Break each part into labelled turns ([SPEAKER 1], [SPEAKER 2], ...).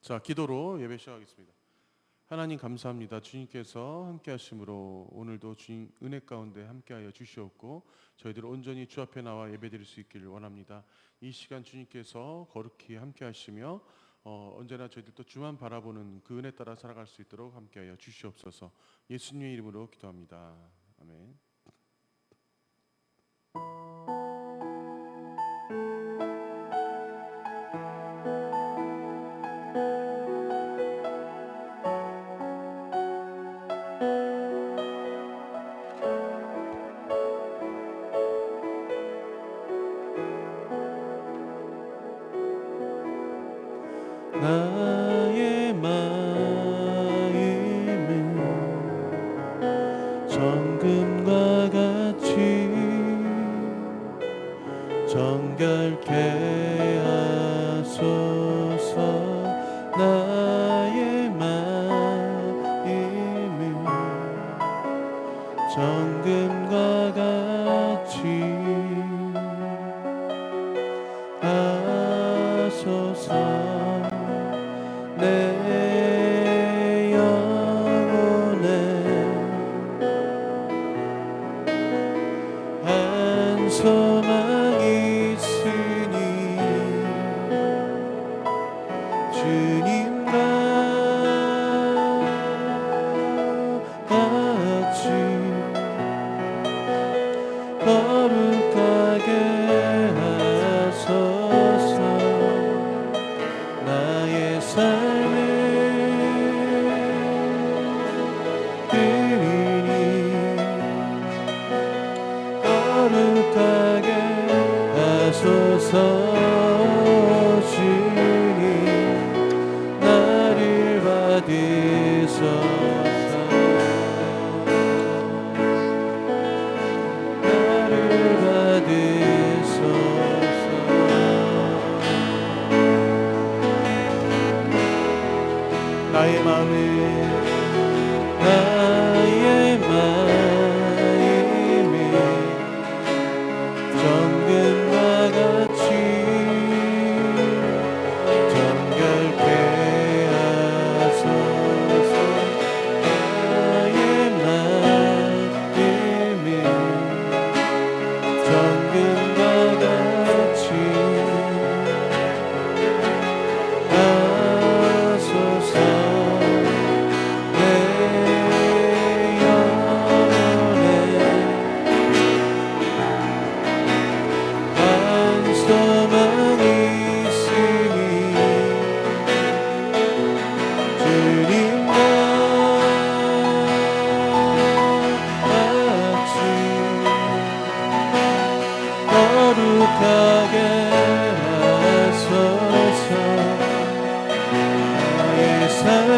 [SPEAKER 1] 자, 기도로 예배 시작하겠습니다. 하나님 감사합니다. 주님께서 함께 하심으로 오늘도 주님 은혜 가운데 함께하여 주시옵고 저희들 온전히 주 앞에 나와 예배드릴 수 있기를 원합니다. 이 시간 주님께서 거룩히 함께 하시며 언제나 저희들도 주만 바라보는 그 은혜 따라 살아갈 수 있도록 함께하여 주시옵소서. 예수님의 이름으로 기도합니다. 아멘. 나의 마음은 정금과 같이 정결케 하소서. 나의 마음은 정금과 같이 하소서. 내 영혼에 한 소망이 있으니 주님과 같이 거룩하게 하소서. 나의 삶을 드리니 거룩하게 하소서. 주님 나를 받으소서. 나를 받으소서. 나의 마음은 정금과 같이 정결케 하소서. 나의 마음은 정금과 같이 하소서. 거룩하게 하소서. 나의 삶을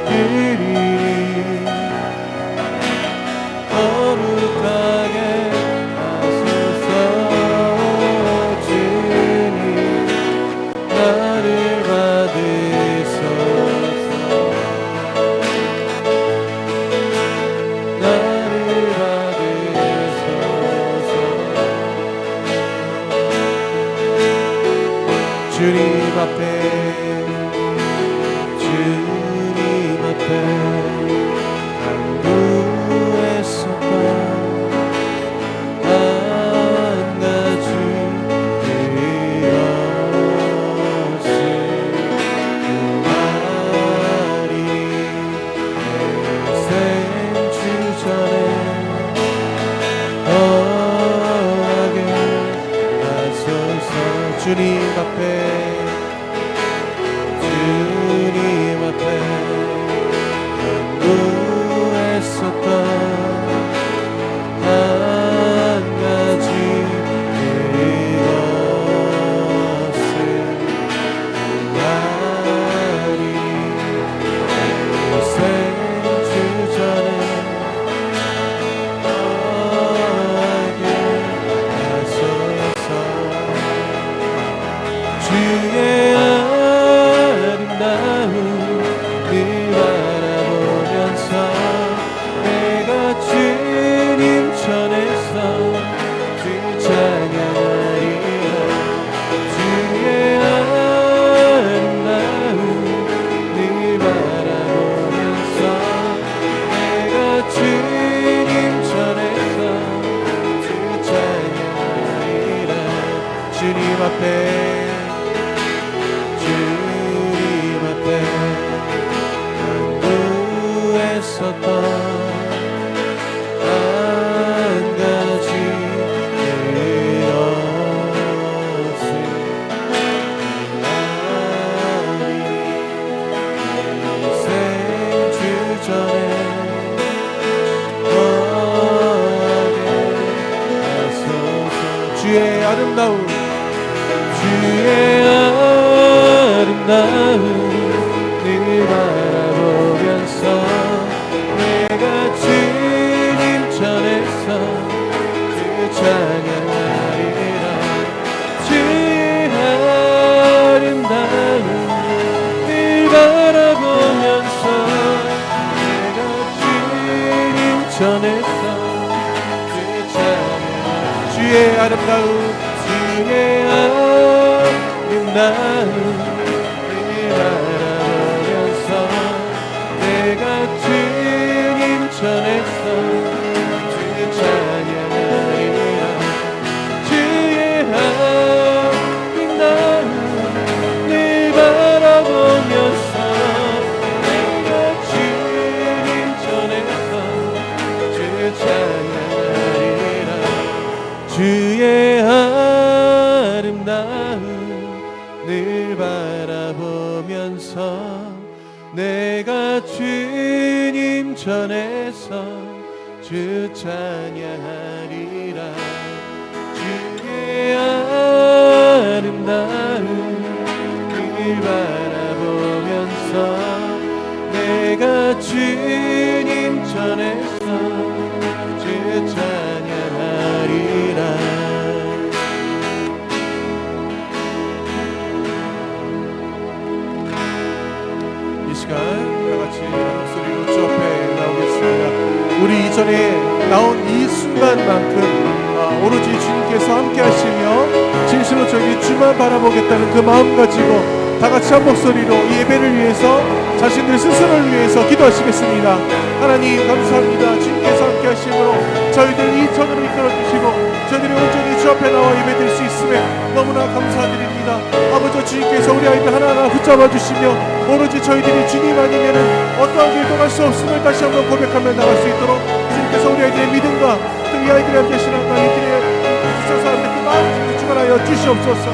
[SPEAKER 1] 드리니 거룩하게 하소서. 주님 나를 받으소서. 나를 주님 앞에 간구했었던 한 가지 그것은 말이 생주 전에 허락을 하소서. 주님 앞에 아름다운
[SPEAKER 2] 주의 아름다운 늘 바라보면서 내가 주님 전에서 주 찬양하리라. 주의 아름다운 늘 바라보면서 내가 주님 전에서 주 찬양하리라.
[SPEAKER 1] 주의 아름다운
[SPEAKER 2] 주의 아름다운 늘 바라보면서 내가 주님 전에서 주 찬양하리라. 주의 아름다운 늘 바라보면서 내가 주님 전에서 주 찬양하리라. 주의 아름다운 늘 바라보면서 내가 주님 전에서 주 찬양하리라. 주의 아름다운 늘 바라보면서 내가 주님 전에서 주 찬양하리라.
[SPEAKER 1] 이 시간 다같이 목소리로 주 앞에 나오겠습니다. 우리 이전에 나온 이 순간만큼 오로지 주님께서 함께 하시며 진실로 저희 주만 바라보겠다는 그 마음 가지고 다같이 한 목소리로 이 예배를 위해서 자신들 스스로를 위해서 기도하시겠습니다. 하나님 감사합니다. 주님께서 함께 하심으로 저희들 이 전으로 이끌어주시고 저희들이 온전히 주 앞에 나와 예배드릴 수 있음에 너무나 감사드립니다. 아버지, 주님께서 우리 아이들 하나하나 붙잡아 주시며 오로지 저희들이 주님 아니면은 어떠한 길도 갈 수 없음을 다시 한번 고백하며 나갈 수 있도록 주님께서 우리 아이들의 믿음과 또 이 아이들의 함께 신앙과 이들의 있어서 그 마음을 주관하여 주시옵소서.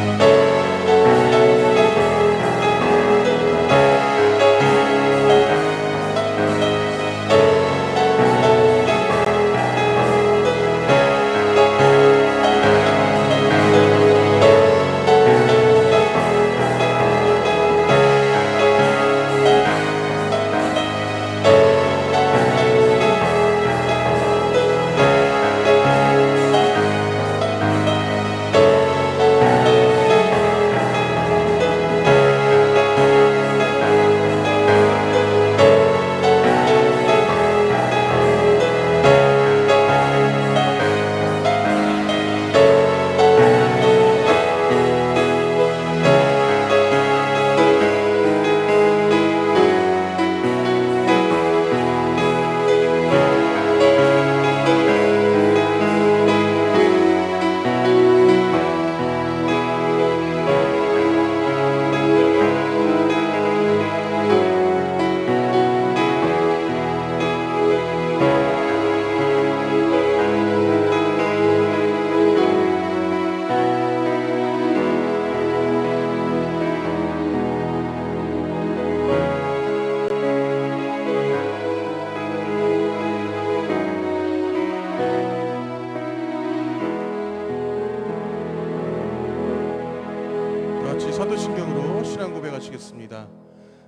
[SPEAKER 1] 사도신경으로 신앙 고백하시겠습니다.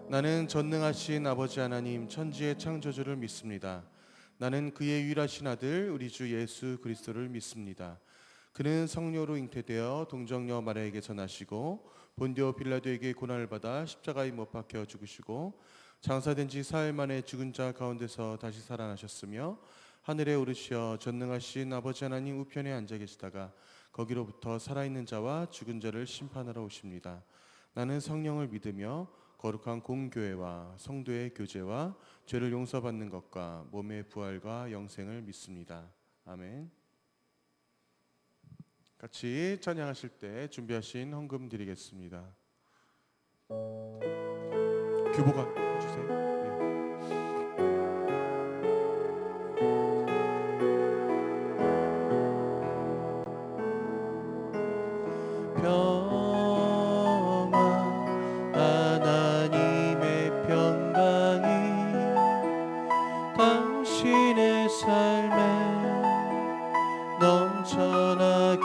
[SPEAKER 1] 나는 전능하신 아버지 하나님 천지의 창조주를 믿습니다. 나는 그의 유일하신 아들 우리 주 예수 그리스도를 믿습니다. 그는 성령으로 잉태되어 동정녀 마리아에게 전하시고 본디오 빌라도에게 고난을 받아 십자가에 못 박혀 죽으시고 장사된 지 사흘 만에 죽은 자 가운데서 다시 살아나셨으며 하늘에 오르시어 전능하신 아버지 하나님 우편에 앉아 계시다가 거기로부터 살아있는 자와 죽은 자를 심판하러 오십니다. 나는 성령을 믿으며 거룩한 공교회와 성도의 교제와 죄를 용서받는 것과 몸의 부활과 영생을 믿습니다. 아멘. 같이 찬양하실 때 준비하신 헌금 드리겠습니다. 교보가 주세요.
[SPEAKER 2] 하나님의 평강이 당신의 삶에 넘쳐나기를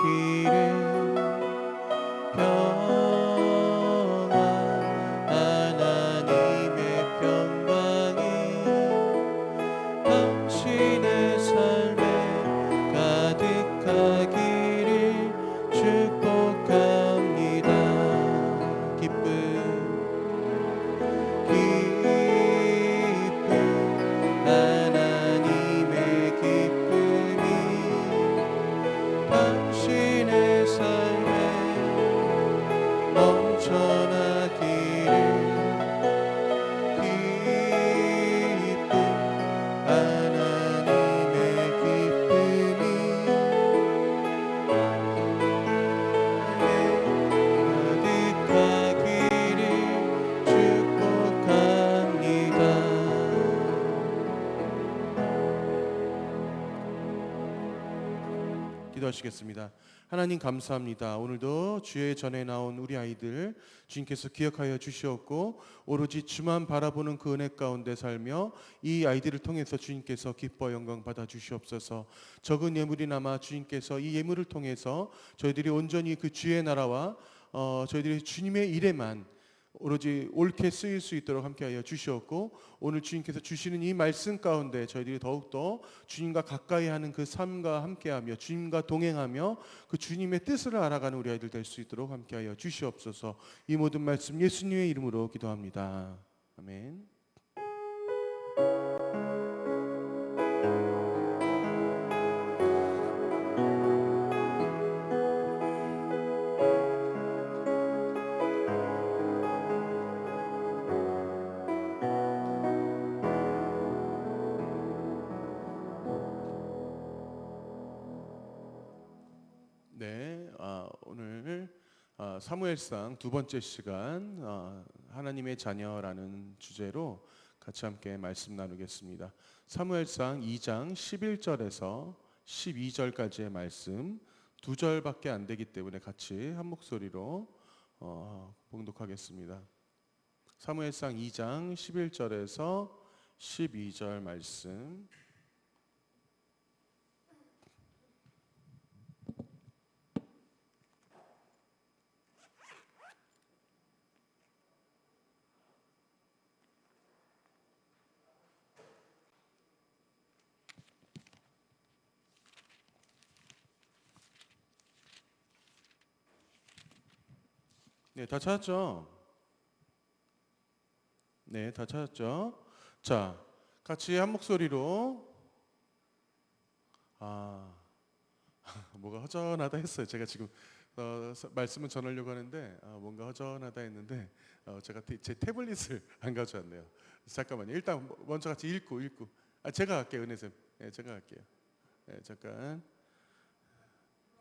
[SPEAKER 1] 기도하시겠습니다. 하나님 감사합니다. 오늘도 주의 전에 나온 우리 아이들 주님께서 기억하여 주시었고 오로지 주만 바라보는 그 은혜 가운데 살며 이 아이들을 통해서 주님께서 기뻐 영광 받아 주시옵소서. 적은 예물이나마 주님께서 이 예물을 통해서 저희들이 온전히 그 주의 나라와 저희들이 주님의 일에만 오로지 옳게 쓰일 수 있도록 함께하여 주시었고 오늘 주님께서 주시는 이 말씀 가운데 저희들이 더욱더 주님과 가까이 하는 그 삶과 함께하며 주님과 동행하며 그 주님의 뜻을 알아가는 우리 아이들 될 수 있도록 함께하여 주시옵소서. 이 모든 말씀 예수님의 이름으로 기도합니다. 아멘. 네, 오늘 사무엘상 두 번째 시간 하나님의 자녀라는 주제로 같이 함께 말씀 나누겠습니다. 사무엘상 2장 11절에서 12절까지의 말씀 두 절밖에 안 되기 때문에 같이 한 목소리로 봉독하겠습니다. 사무엘상 2장 11절에서 12절 말씀. 네, 다 찾았죠? 네, 다 찾았죠? 자, 같이 한 목소리로 뭐가 허전하다 했어요. 제가 지금 말씀을 전하려고 하는데 뭔가 허전하다 했는데 제가 제 태블릿을 안 가져왔네요. 잠깐만요. 일단 먼저 같이 읽고 제가 할게요. 은혜쌤. 네, 제가 할게요. 네, 잠깐.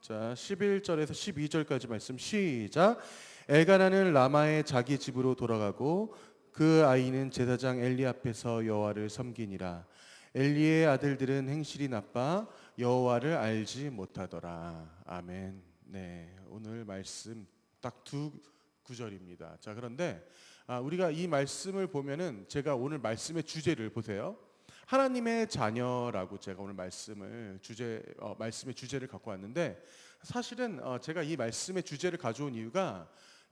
[SPEAKER 1] 자, 11절에서 12절까지 말씀 시작. 엘가나는 라마의 자기 집으로 돌아가고 그 아이는 제사장 엘리 앞에서 여호와를 섬기니라. 엘리의 아들들은 행실이 나빠 여호와를 알지 못하더라. 아멘. 네, 오늘 말씀 딱 두 구절입니다. 자, 그런데 우리가 이 말씀을 보면은 제가 오늘 말씀의 주제를 보세요. 하나님의 자녀라고 제가 오늘 말씀의 주제를 갖고 왔는데 사실은 제가 이 말씀의 주제를 가져온 이유가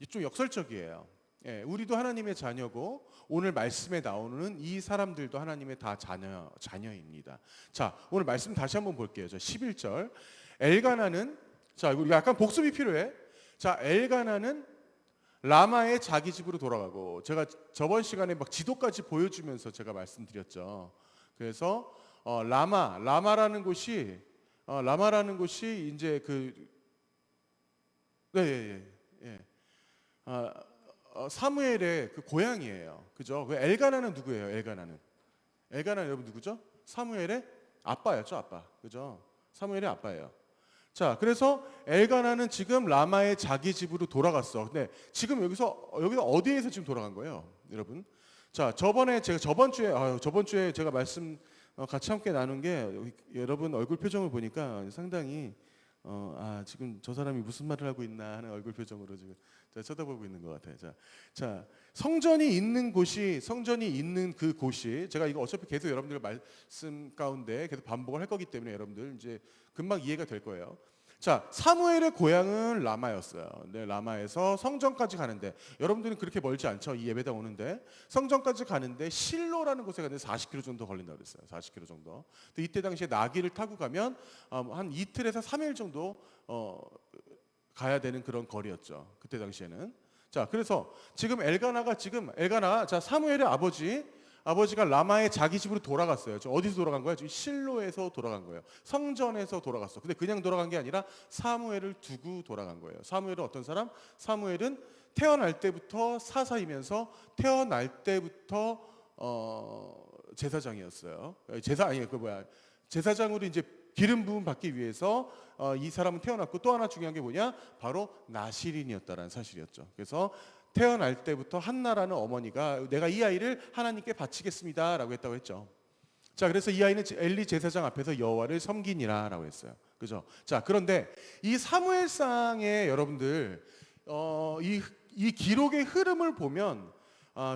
[SPEAKER 1] 좀 역설적이에요. 예, 우리도 하나님의 자녀고 오늘 말씀에 나오는 이 사람들도 하나님의 다 자녀입니다. 자, 오늘 말씀 다시 한번 볼게요. 11절. 엘가나는 자, 우리 약간 복습이 필요해. 자, 엘가나는 라마의 자기 집으로 돌아가고 제가 저번 시간에 막 지도까지 보여주면서 제가 말씀드렸죠. 그래서 라마라는 곳이 이제 사무엘의 그 고향이에요. 그죠? 그 엘가나는 누구예요? 엘가나 여러분 누구죠? 사무엘의 아빠였죠, 아빠. 그죠? 사무엘의 아빠예요. 자, 그래서 엘가나는 지금 라마의 자기 집으로 돌아갔어. 근데 지금 여기서 어디에서 지금 돌아간 거예요, 여러분? 자, 저번 주에 제가 말씀 같이 함께 나눈 게 여러분 얼굴 표정을 보니까 상당히 지금 저 사람이 무슨 말을 하고 있나 하는 얼굴 표정으로 지금 쳐다보고 있는 것 같아요. 자, 성전이 있는 그 곳이 제가 이거 어차피 계속 여러분들 말씀 가운데 계속 반복을 할 거기 때문에 여러분들 이제 금방 이해가 될 거예요. 자, 사무엘의 고향은 라마였어요. 네, 라마에서 성전까지 가는데 여러분들은 그렇게 멀지 않죠. 이 예배당 오는데 성전까지 가는데 실로라는 곳에 가는데 40km 정도 걸린다고 그랬어요. 40km 정도. 근데 이때 당시에 나귀를 타고 가면 한 이틀에서 3일 정도 가야 되는 그런 거리였죠. 그때 당시에는. 자, 그래서 지금 엘가나가 사무엘의 아버지가 라마의 자기 집으로 돌아갔어요. 어디서 돌아간 거야? 지금 실로에서 돌아간 거예요. 성전에서 돌아갔어. 근데 그냥 돌아간 게 아니라 사무엘을 두고 돌아간 거예요. 사무엘은 어떤 사람? 사무엘은 태어날 때부터 사사이면서 태어날 때부터 제사장이었어요. 제사장으로 이제 기름 부음 받기 위해서 이 사람은 태어났고 또 하나 중요한 게 뭐냐? 바로 나시린이었다라는 사실이었죠. 그래서 태어날 때부터 한나라는 어머니가 내가 이 아이를 하나님께 바치겠습니다라고 했다고 했죠. 자, 그래서 이 아이는 엘리 제사장 앞에서 여호와를 섬기니라라고 했어요. 그죠? 자, 그런데 이 사무엘상에 여러분들 이 기록의 흐름을 보면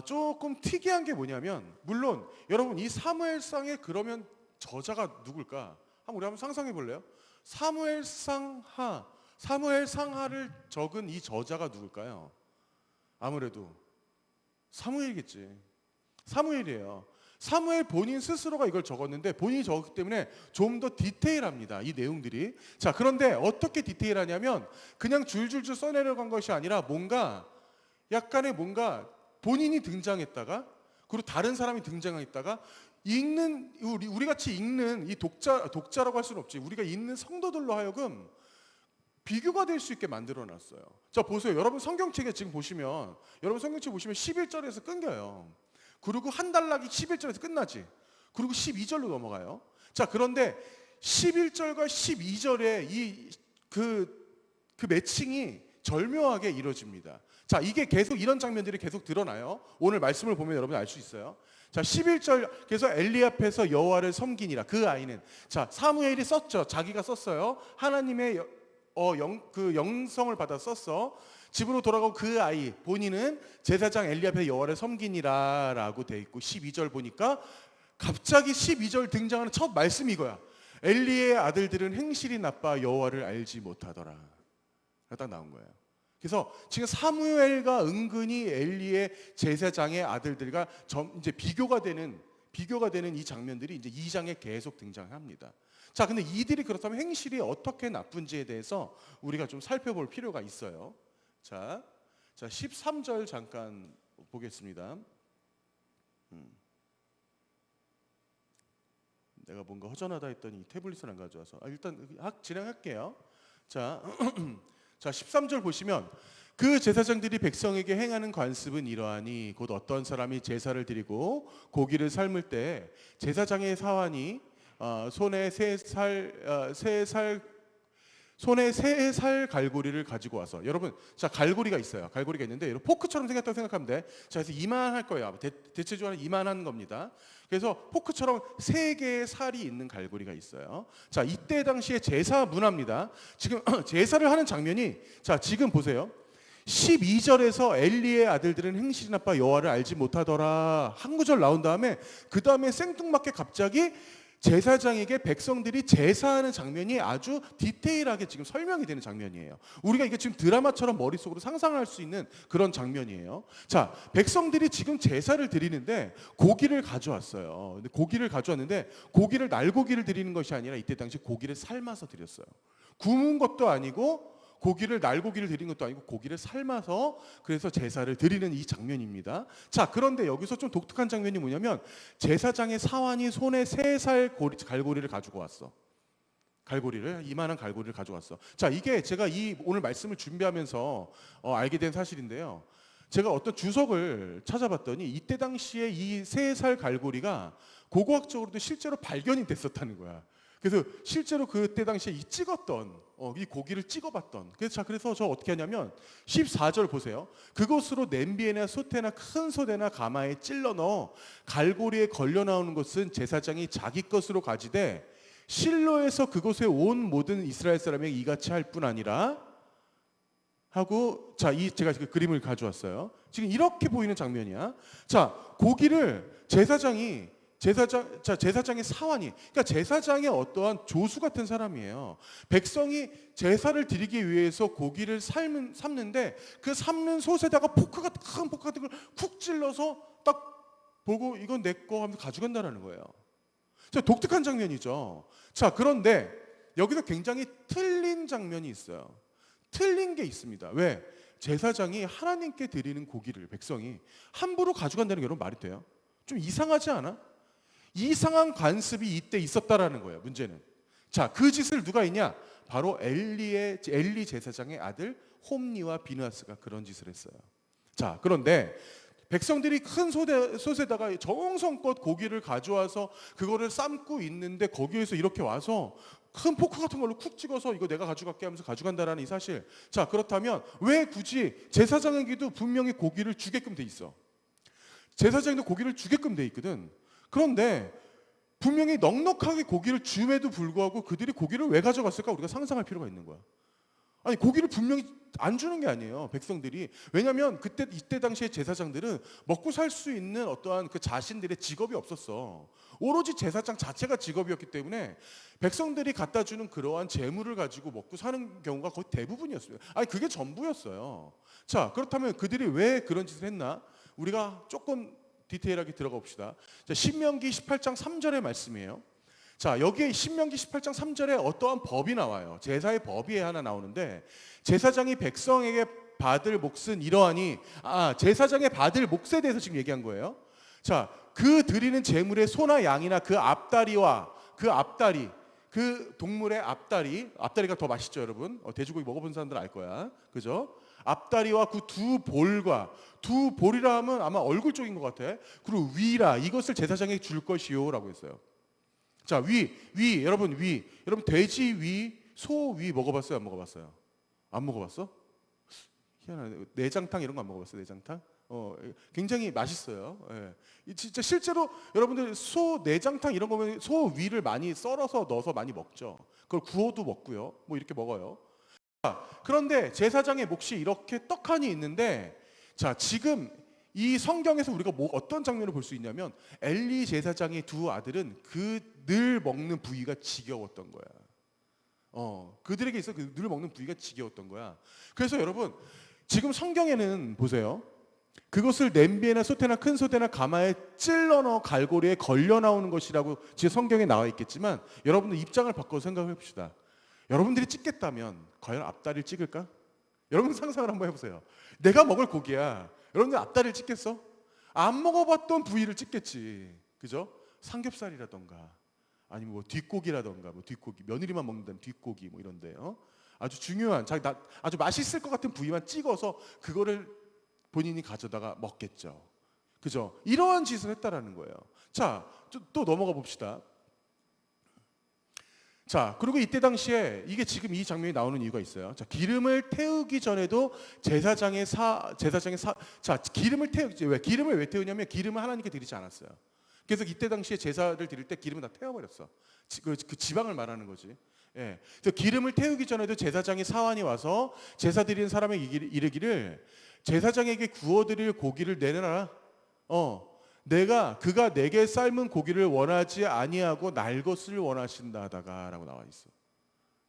[SPEAKER 1] 조금 특이한 게 뭐냐면, 물론 여러분 이 사무엘상에 그러면 저자가 누굴까? 우리 한번 상상해 볼래요? 사무엘상하를 적은 이 저자가 누굴까요? 아무래도 사무엘이겠지. 사무엘이에요. 사무엘 본인 스스로가 이걸 적었는데, 본인이 적었기 때문에 좀 더 디테일합니다, 이 내용들이. 자, 그런데 어떻게 디테일하냐면 그냥 줄줄줄 써내려간 것이 아니라 뭔가 약간의 뭔가 본인이 등장했다가 그리고 다른 사람이 등장했다가 읽는 우리 같이 읽는 이 독자라고 할 수는 없지. 우리가 읽는 성도들로 하여금 비교가 될 수 있게 만들어 놨어요. 자, 보세요. 여러분 성경책에 지금 보시면 11절에서 끊겨요. 그리고 한 단락이 11절에서 끝나지. 그리고 12절로 넘어가요. 자, 그런데 11절과 12절의 그 매칭이 절묘하게 이루어집니다. 자, 이게 계속 이런 장면들이 계속 드러나요. 오늘 말씀을 보면 여러분 알 수 있어요. 자, 11절, 그래서 엘리 앞에서 여호와를 섬기니라. 그 아이는, 자, 사무엘이 썼죠. 자기가 썼어요. 하나님의 그 영성을 받아 썼어. 집으로 돌아가고 그 아이 본인은 제사장 엘리 앞에 여호와를 섬기니라라고 돼 있고, 12절 보니까 갑자기 12절 등장하는 첫 말씀이 이거야. 엘리의 아들들은 행실이 나빠 여호와를 알지 못하더라. 딱 나온 거예요. 그래서 지금 사무엘과 은근히 엘리의 제사장의 아들들과 이제 비교가 되는 이 장면들이 이제 2장에 계속 등장합니다. 자, 근데 이들이 그렇다면 행실이 어떻게 나쁜지에 대해서 우리가 좀 살펴볼 필요가 있어요. 자 13절 잠깐 보겠습니다. 내가 뭔가 허전하다 했더니 태블릿을 안 가져와서 일단 진행할게요. 자 13절 보시면, 그 제사장들이 백성에게 행하는 관습은 이러하니 곧 어떤 사람이 제사를 드리고 고기를 삶을 때 제사장의 사환이 손에 세 살 갈고리를 가지고 와서, 여러분, 자, 갈고리가 있어요. 갈고리가 있는데 여러분 포크처럼 생겼다고 생각하면 돼. 자, 그래서 이만할 거예요. 대체적으로 이만한 겁니다. 그래서 포크처럼 3개의 살이 있는 갈고리가 있어요. 자, 이때 당시에 제사 문화입니다. 지금 제사를 하는 장면이, 자, 지금 보세요. 12절에서 엘리의 아들들은 행실이 나빠 여호와를 알지 못하더라 한 구절 나온 다음에, 그 다음에 생뚱맞게 갑자기 제사장에게 백성들이 제사하는 장면이 아주 디테일하게 지금 설명이 되는 장면이에요. 우리가 이게 지금 드라마처럼 머릿속으로 상상할 수 있는 그런 장면이에요. 자, 백성들이 지금 제사를 드리는데 고기를 가져왔어요. 근데 고기를 가져왔는데 고기를 날고기를 드리는 것이 아니라 이때 당시 고기를 삶아서 드렸어요. 구운 것도 아니고 고기를 날고기를 드린 것도 아니고 고기를 삶아서 그래서 제사를 드리는 이 장면입니다. 자, 그런데 여기서 좀 독특한 장면이 뭐냐면, 제사장의 사환이 손에 3살 갈고리를 가지고 왔어. 이만한 갈고리를 가져왔어. 자, 이게 제가 오늘 말씀을 준비하면서 알게 된 사실인데요. 제가 어떤 주석을 찾아봤더니 이때 당시에 이 3살 갈고리가 고고학적으로도 실제로 발견이 됐었다는 거야. 그래서 실제로 그때 당시에 찍었던 이 고기를 찍어봤던. 그래서 저 어떻게 하냐면 14절 보세요. 그것으로 냄비에나 솥에나 큰 솥에나 가마에 찔러 넣어 갈고리에 걸려 나오는 것은 제사장이 자기 것으로 가지되 실로에서 그곳에 온 모든 이스라엘 사람에게 이같이 할 뿐 아니라 하고, 자, 제가 그 그림을 가져왔어요. 지금 이렇게 보이는 장면이야. 자, 고기를 제사장의 사환이, 그러니까 제사장의 어떠한 조수 같은 사람이에요. 백성이 제사를 드리기 위해서 고기를 삶는데 그 삶는 솥에다가 큰 포크 같은 걸 쿡 찔러서 딱 보고 이건 내 거 하면서 가져간다는 거예요. 자, 독특한 장면이죠. 자, 그런데 여기서 굉장히 틀린 장면이 있어요. 틀린 게 있습니다. 왜? 제사장이 하나님께 드리는 고기를 백성이 함부로 가져간다는 게 여러분 말이 돼요? 좀 이상하지 않아? 이상한 관습이 이때 있었다라는 거예요. 문제는. 자, 그 짓을 누가 했냐? 바로 엘리 제사장의 아들 홈니와 비느하스가 그런 짓을 했어요. 자, 그런데 백성들이 큰 솥에다가 정성껏 고기를 가져와서 그거를 삶고 있는데 거기에서 이렇게 와서 큰 포크 같은 걸로 쿡 찍어서 이거 내가 가져갈게 하면서 가져간다라는 이 사실. 자, 그렇다면 왜 굳이 제사장에게도 분명히 고기를 주게끔 돼 있어. 제사장도 고기를 주게끔 돼 있거든. 그런데 분명히 넉넉하게 고기를 줌에도 불구하고 그들이 고기를 왜 가져갔을까? 우리가 상상할 필요가 있는 거야. 아니 고기를 분명히 안 주는 게 아니에요. 백성들이. 왜냐하면 이때 당시에 제사장들은 먹고 살 수 있는 어떠한 그 자신들의 직업이 없었어. 오로지 제사장 자체가 직업이었기 때문에 백성들이 갖다 주는 그러한 재물을 가지고 먹고 사는 경우가 거의 대부분이었어요. 아니 그게 전부였어요. 자, 그렇다면 그들이 왜 그런 짓을 했나? 우리가 조금 디테일하게 들어가 봅시다. 자, 신명기 18장 3절의 말씀이에요. 자, 여기에 신명기 18장 3절에 어떠한 법이 나와요. 제사의 법이 하나 나오는데 제사장이 백성에게 받을 몫은 이러하니, 제사장의 받을 몫에 대해서 지금 얘기한 거예요. 자, 그 드리는 제물의 소나 양이나 그 앞다리와 그 앞다리, 그 동물의 앞다리가 더 맛있죠, 여러분. 돼지고기 먹어본 사람들 알 거야, 그죠? 앞다리와 그 두 볼과, 두 볼이라 하면 아마 얼굴 쪽인 것 같아. 그리고 위라, 이것을 제사장에게 줄 것이요라고 했어요. 자, 여러분 돼지 위, 소 위 먹어봤어요? 안 먹어봤어요? 안 먹어봤어? 희한하네. 내장탕 이런 거 안 먹어봤어요? 내장탕? 굉장히 맛있어요. 예. 진짜 실제로 여러분들 소 내장탕 이런 거면 소 위를 많이 썰어서 넣어서 많이 먹죠. 그걸 구워도 먹고요. 뭐 이렇게 먹어요. 자, 그런데 제사장의 몫이 이렇게 떡하니 있는데, 자, 지금 이 성경에서 우리가 어떤 장면을 볼 수 있냐면 엘리 제사장의 두 아들은 늘 먹는 부위가 지겨웠던 거야. 그들에게 있어 늘 먹는 부위가 지겨웠던 거야. 그래서 여러분 지금 성경에는 보세요. 그것을 냄비에나 솥에나 큰 솥에나 가마에 찔러 넣어 갈고리에 걸려 나오는 것이라고 지금 성경에 나와 있겠지만 여러분들 입장을 바꿔서 생각해 봅시다. 여러분들이 찍겠다면 과연 앞다리를 찍을까? 여러분 상상을 한번 해보세요. 내가 먹을 고기야. 여러분들 앞다리를 찍겠어? 안 먹어봤던 부위를 찍겠지. 그죠? 삼겹살이라던가 아니면 뭐 뒷고기라던가 뒷고기 며느리만 먹는다면 뒷고기 뭐 이런데요. 아주 중요한 아주 맛있을 것 같은 부위만 찍어서 그거를 본인이 가져다가 먹겠죠. 그죠? 이러한 짓을 했다라는 거예요. 자, 또 넘어가 봅시다. 자, 그리고 이때 당시에 이게 지금 이 장면이 나오는 이유가 있어요. 자, 기름을 태우기 전에도 기름을 기름을 왜 태우냐면 기름을 하나님께 드리지 않았어요. 그래서 이때 당시에 제사를 드릴 때 기름을 다 태워버렸어. 그 지방을 말하는 거지. 예. 그래서 기름을 태우기 전에도 제사장이 사환이 와서 제사 드리는 사람에게 이르기를 제사장에게 구워드릴 고기를 내놔라. 그가 내게 삶은 고기를 원하지 아니하고 날 것을 원하신다 하다가라고 나와 있어.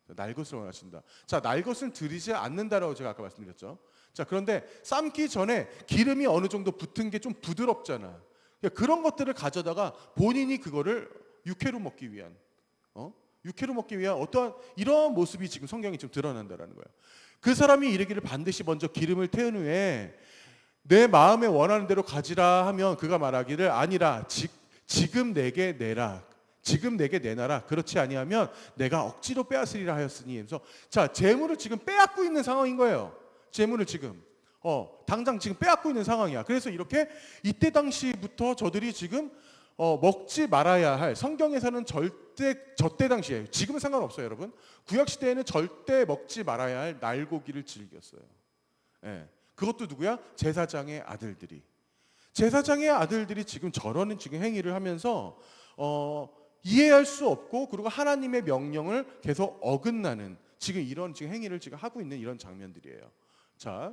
[SPEAKER 1] 날 것을 원하신다. 자, 날 것은 드리지 않는다라고 제가 아까 말씀드렸죠. 자, 그런데 삶기 전에 기름이 어느 정도 붙은 게 좀 부드럽잖아. 그러니까 그런 것들을 가져다가 본인이 그거를 육회로 먹기 위한 어떠한 이러한 모습이 지금 성경이 좀 드러난다라는 거예요. 그 사람이 이르기를 반드시 먼저 기름을 태운 후에 내 마음에 원하는 대로 가지라 하면 그가 말하기를 아니라 지금 내게 내라. 지금 내게 내놔라. 그렇지 아니하면 내가 억지로 빼앗으리라 하였으니. 그래서 자, 재물을 지금 빼앗고 있는 상황인 거예요. 재물을 지금 당장 지금 빼앗고 있는 상황이야. 그래서 이렇게 이때 당시부터 저들이 지금 먹지 말아야 할, 성경에서는 저때 당시에, 지금은 상관없어요, 여러분. 구약 시대에는 절대 먹지 말아야 할 날고기를 즐겼어요. 예. 그것도 누구야? 제사장의 아들들이 지금 저런 지금 행위를 하면서 이해할 수 없고, 그리고 하나님의 명령을 계속 어긋나는 지금 이런 행위를 지금 하고 있는 이런 장면들이에요. 자,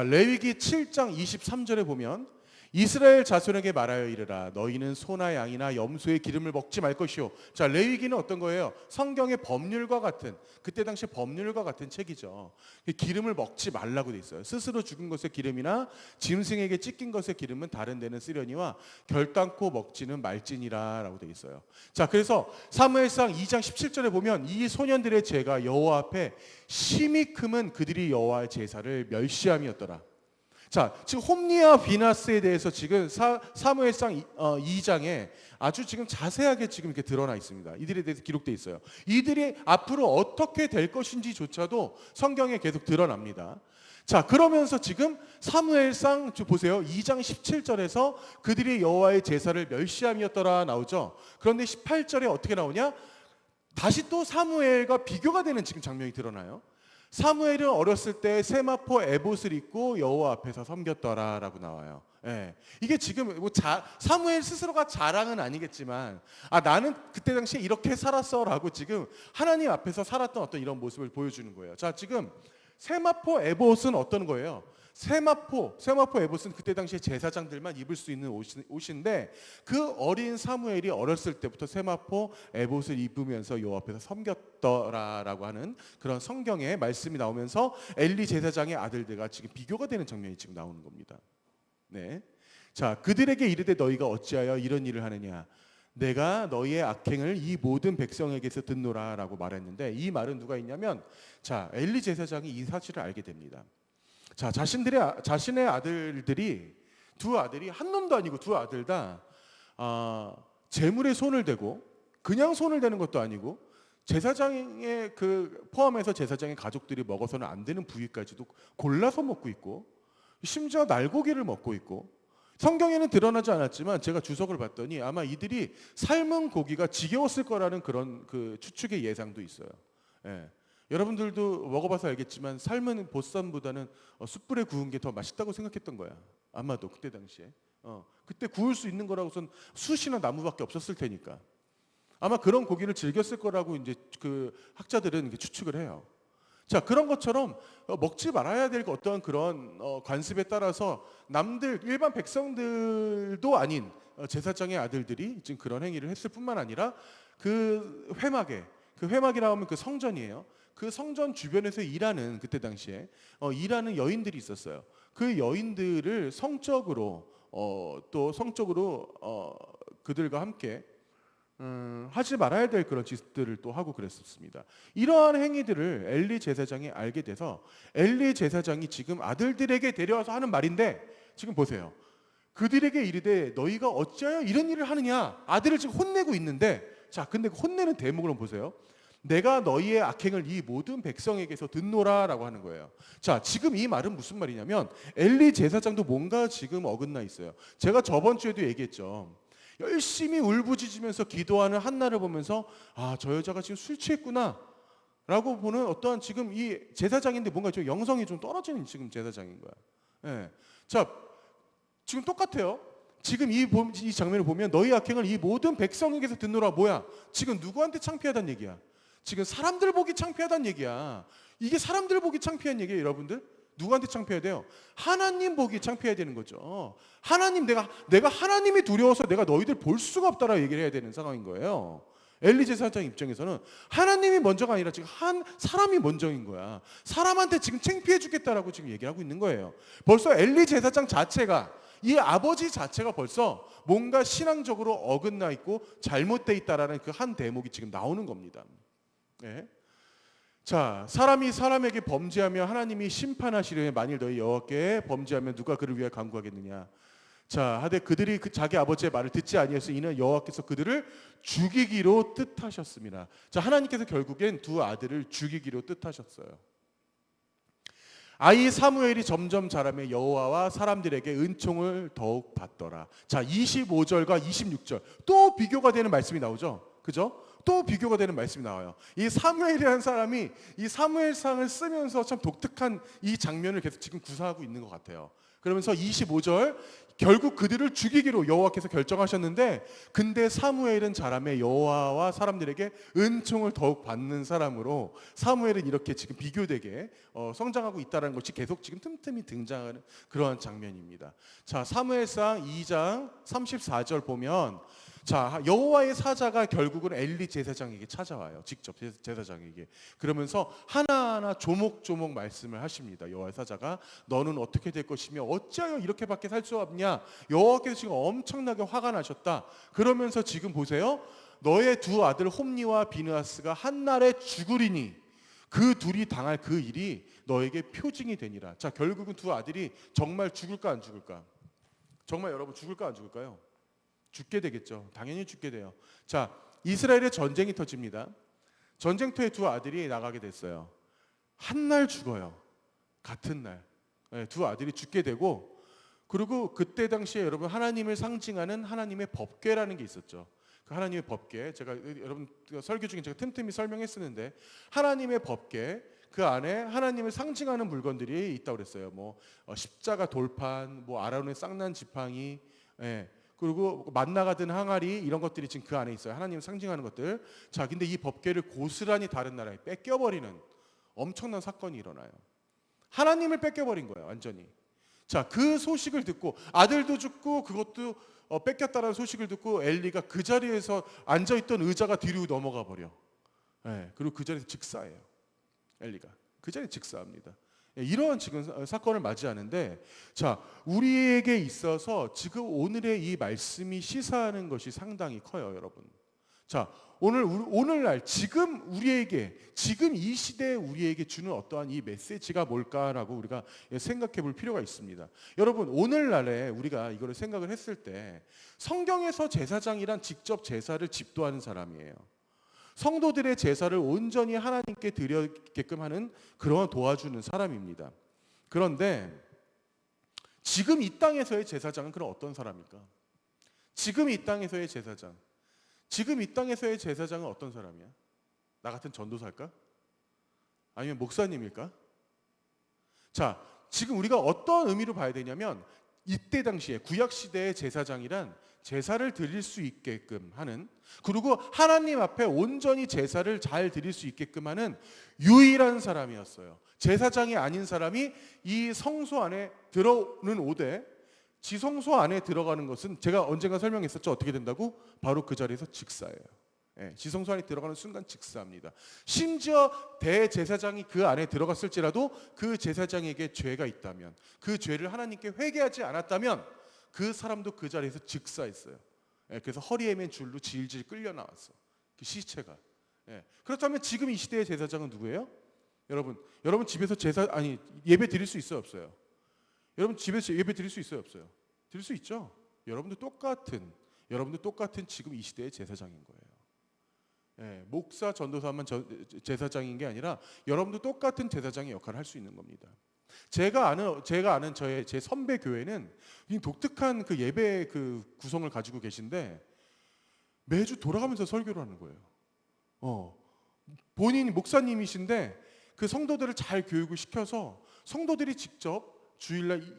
[SPEAKER 1] 레위기 7장 23절에 보면 이스라엘 자손에게 말하여 이르라 너희는 소나 양이나 염소의 기름을 먹지 말 것이요. 자, 레위기는 어떤 거예요? 성경의 법률과 같은, 그때 당시 법률과 같은 책이죠. 기름을 먹지 말라고 돼 있어요. 스스로 죽은 것의 기름이나 짐승에게 찢긴 것의 기름은 다른 데는 쓰려니와 결단코 먹지는 말지니라라고 돼 있어요. 자, 그래서 사무엘상 2장 17절에 보면 이 소년들의 죄가 여호와 앞에 심히 크면 그들이 여호와의 제사를 멸시함이었더라. 자, 지금 홈리와 비나스에 대해서 지금 사무엘상 2장에 아주 지금 자세하게 지금 이렇게 드러나 있습니다. 이들에 대해서 기록되어 있어요. 이들이 앞으로 어떻게 될 것인지조차도 성경에 계속 드러납니다. 자, 그러면서 지금 사무엘상 보세요. 2장 17절에서 그들이 여호와의 제사를 멸시함이었더라 나오죠. 그런데 18절에 어떻게 나오냐? 다시 또 사무엘과 비교가 되는 지금 장면이 드러나요. 사무엘은 어렸을 때 세마포 에봇을 입고 여호와 앞에서 섬겼더라라고 나와요. 예. 이게 지금 뭐 사무엘 스스로가 자랑은 아니겠지만 나는 그때 당시에 이렇게 살았어라고 지금 하나님 앞에서 살았던 어떤 이런 모습을 보여주는 거예요. 자, 지금 세마포 에봇은 어떤 거예요? 세마포 에봇은 그때 당시에 제사장들만 입을 수 있는 옷인데 그 어린 사무엘이 어렸을 때부터 세마포 에봇을 입으면서 여호와 앞에서 섬겼더라라고 하는 그런 성경의 말씀이 나오면서 엘리 제사장의 아들들과 지금 비교가 되는 장면이 지금 나오는 겁니다. 네. 자, 그들에게 이르되 너희가 어찌하여 이런 일을 하느냐? 내가 너희의 악행을 이 모든 백성에게서 듣노라라고 말했는데, 이 말은 누가 있냐면, 자, 엘리 제사장이 이 사실을 알게 됩니다. 자, 자신의 아들들이 두 아들이 한 놈도 아니고 두 아들 다 재물에 손을 대고, 그냥 손을 대는 것도 아니고 제사장의 포함해서 제사장의 가족들이 먹어서는 안 되는 부위까지도 골라서 먹고 있고, 심지어 날고기를 먹고 있고, 성경에는 드러나지 않았지만 제가 주석을 봤더니 아마 이들이 삶은 고기가 지겨웠을 거라는 그런 추측의 예상도 있어요. 예. 여러분들도 먹어봐서 알겠지만 삶은 보쌈보다는 숯불에 구운 게 더 맛있다고 생각했던 거야. 아마도 그때 당시에. 그때 구울 수 있는 거라고선 숯이나 나무밖에 없었을 테니까. 아마 그런 고기를 즐겼을 거라고 이제 학자들은 추측을 해요. 자, 그런 것처럼 먹지 말아야 될 어떤 그런 관습에 따라서 남들 일반 백성들도 아닌 제사장의 아들들이 지금 그런 행위를 했을 뿐만 아니라 그 회막이라고 하면 그 성전이에요. 그 성전 주변에서 일하는 그때 당시에 일하는 여인들이 있었어요. 그 여인들을 성적으로 그들과 함께 하지 말아야 될 그런 짓들을 또 하고 그랬었습니다. 이러한 행위들을 엘리 제사장이 알게 돼서 엘리 제사장이 지금 아들들에게 데려와서 하는 말인데, 지금 보세요. 그들에게 이르되 너희가 어찌하여 이런 일을 하느냐? 아들을 지금 혼내고 있는데, 자, 근데 혼내는 대목을 보세요. 내가 너희의 악행을 이 모든 백성에게서 듣노라라고 하는 거예요. 자, 지금 이 말은 무슨 말이냐면 엘리 제사장도 뭔가 지금 어긋나 있어요. 제가 저번 주에도 얘기했죠. 열심히 울부짖으면서 기도하는 한나를 보면서 저 여자가 지금 술 취했구나 라고 보는 어떠한 지금 이 제사장인데 뭔가 좀 영성이 좀 떨어지는 지금 제사장인 거야. 예. 자, 지금 똑같아요. 지금 이 장면을 보면 너희 악행을 이 모든 백성에게서 듣노라. 뭐야? 지금 누구한테 창피하다는 얘기야? 지금 사람들 보기 창피하다는 얘기야. 이게 사람들 보기 창피한 얘기예요, 여러분들. 누구한테 창피해야 돼요? 하나님 보기 창피해야 되는 거죠. 하나님, 내가 하나님이 두려워서 내가 너희들 볼 수가 없다라고 얘기를 해야 되는 상황인 거예요. 엘리 제사장 입장에서는 하나님이 먼저가 아니라 지금 한 사람이 먼저인 거야. 사람한테 지금 창피해 주겠다라고 지금 얘기를 하고 있는 거예요. 벌써 엘리 제사장 자체가, 이 아버지 자체가 벌써 뭔가 신앙적으로 어긋나 있고 잘못돼 있다라는 그 한 대목이 지금 나오는 겁니다. 네. 자, 사람이 사람에게 범죄하며 하나님이 심판하시려니 만일 너희 여호와께 범죄하면 누가 그를 위하여 간구하겠느냐? 자, 하되 그들이 자기 아버지의 말을 듣지 아니해서 이는 여호와께서 그들을 죽이기로 뜻하셨습니다. 자, 하나님께서 결국엔 두 아들을 죽이기로 뜻하셨어요. 아이 사무엘이 점점 자라며 여호와와 사람들에게 은총을 더욱 받더라. 자, 25절과 26절 또 비교가 되는 말씀이 나오죠. 그죠? 또 비교가 되는 말씀이 나와요. 이 사무엘이라는 사람이 이 사무엘상을 쓰면서 참 독특한 이 장면을 계속 지금 구사하고 있는 것 같아요. 그러면서 25절 결국 그들을 죽이기로 여호와께서 결정하셨는데, 근데 사무엘은 자라매 여호와와 사람들에게 은총을 더욱 받는 사람으로 사무엘은 이렇게 지금 비교되게 성장하고 있다는 것이 계속 지금 틈틈이 등장하는 그러한 장면입니다. 자, 사무엘상 2장 34절 보면, 자, 여호와의 사자가 결국은 엘리 제사장에게 찾아와요. 직접 제사장에게. 그러면서 하나하나 조목조목 말씀을 하십니다. 여호와의 사자가 너는 어떻게 될 것이며 어찌하여 이렇게밖에 살 수 없냐? 여호와께서 지금 엄청나게 화가 나셨다. 그러면서 지금 보세요. 너의 두 아들 홈니와 비느하스가 한날에 죽으리니 그 둘이 당할 그 일이 너에게 표징이 되니라. 자, 결국은 두 아들이 정말 죽을까 안 죽을까? 정말 여러분 죽을까 안 죽을까요? 죽게 되겠죠. 당연히 죽게 돼요. 자, 이스라엘의 전쟁이 터집니다. 전쟁터에 두 아들이 나가게 됐어요. 한 날 죽어요. 같은 날. 네, 두 아들이 죽게 되고, 그리고 그때 당시에 여러분 하나님을 상징하는 하나님의 법궤라는 게 있었죠. 그 하나님의 법궤, 제가 여러분 설교 중에 제가 틈틈이 설명했었는데, 하나님의 법궤, 그 안에 하나님을 상징하는 물건들이 있다고 그랬어요. 뭐 십자가 돌판, 뭐 아론의 쌍난 지팡이, 예. 그리고 만나가 든 항아리 이런 것들이 지금 그 안에 있어요. 하나님을 상징하는 것들. 자, 근데 이 법궤를 고스란히 다른 나라에 뺏겨버리는 엄청난 사건이 일어나요. 하나님을 뺏겨버린 거예요, 완전히. 자, 그 소식을 듣고 아들도 죽고 그것도 뺏겼다는 소식을 듣고 엘리가 그 자리에서 앉아있던 의자가 뒤로 넘어가 버려. 예, 그리고 그 자리에서 즉사해요. 엘리가 그 자리에 즉사합니다. 예, 이러한 지금 사건을 맞이하는데, 자, 우리에게 있어서 지금 오늘의 이 말씀이 시사하는 것이 상당히 커요, 여러분. 자, 오늘날 지금 우리에게, 지금 이 시대에 우리에게 주는 어떠한 이 메시지가 뭘까라고 우리가 생각해 볼 필요가 있습니다. 여러분, 오늘날에 우리가 이거를 생각을 했을 때 성경에서 제사장이란 직접 제사를 집도하는 사람이에요. 성도들의 제사를 온전히 하나님께 드리게끔 하는 그런 도와주는 사람입니다. 그런데 지금 이 땅에서의 제사장은 그럼 어떤 사람일까? 지금 이 땅에서의 제사장, 지금 이 땅에서의 제사장은 어떤 사람이야? 나 같은 전도사일까? 아니면 목사님일까? 자, 지금 우리가 어떤 의미로 봐야 되냐면, 이때 당시에 구약 시대의 제사장이란 제사를 드릴 수 있게끔 하는, 그리고 하나님 앞에 온전히 제사를 잘 드릴 수 있게끔 하는 유일한 사람이었어요. 제사장이 아닌 사람이 이 성소 안에 들어오는 오되, 지성소 안에 들어가는 것은 제가 언젠가 설명했었죠. 어떻게 된다고? 바로 그 자리에서 즉사예요. 예, 지성소 안에 들어가는 순간 즉사합니다. 심지어 대제사장이 그 안에 들어갔을지라도 그 제사장에게 죄가 있다면, 그 죄를 하나님께 회개하지 않았다면 그 사람도 그 자리에서 즉사했어요. 예, 그래서 허리에 맨 줄로 질질 끌려 나왔어, 그 시체가. 예, 그렇다면 지금 이 시대의 제사장은 누구예요? 여러분 집에서 예배 드릴 수 있어요, 없어요? 여러분 집에서 예배 드릴 수 있어요, 없어요? 드릴 수 있죠. 여러분도 똑같은 지금 이 시대의 제사장인 거예요. 예, 목사, 전도사만 제사장인 게 아니라 여러분도 똑같은 제사장의 역할을 할 수 있는 겁니다. 제가 아는 제 선배 교회는 독특한 그 예배 그 구성을 가지고 계신데, 매주 돌아가면서 설교를 하는 거예요. 본인이 목사님이신데 그 성도들을 잘 교육을 시켜서 성도들이 직접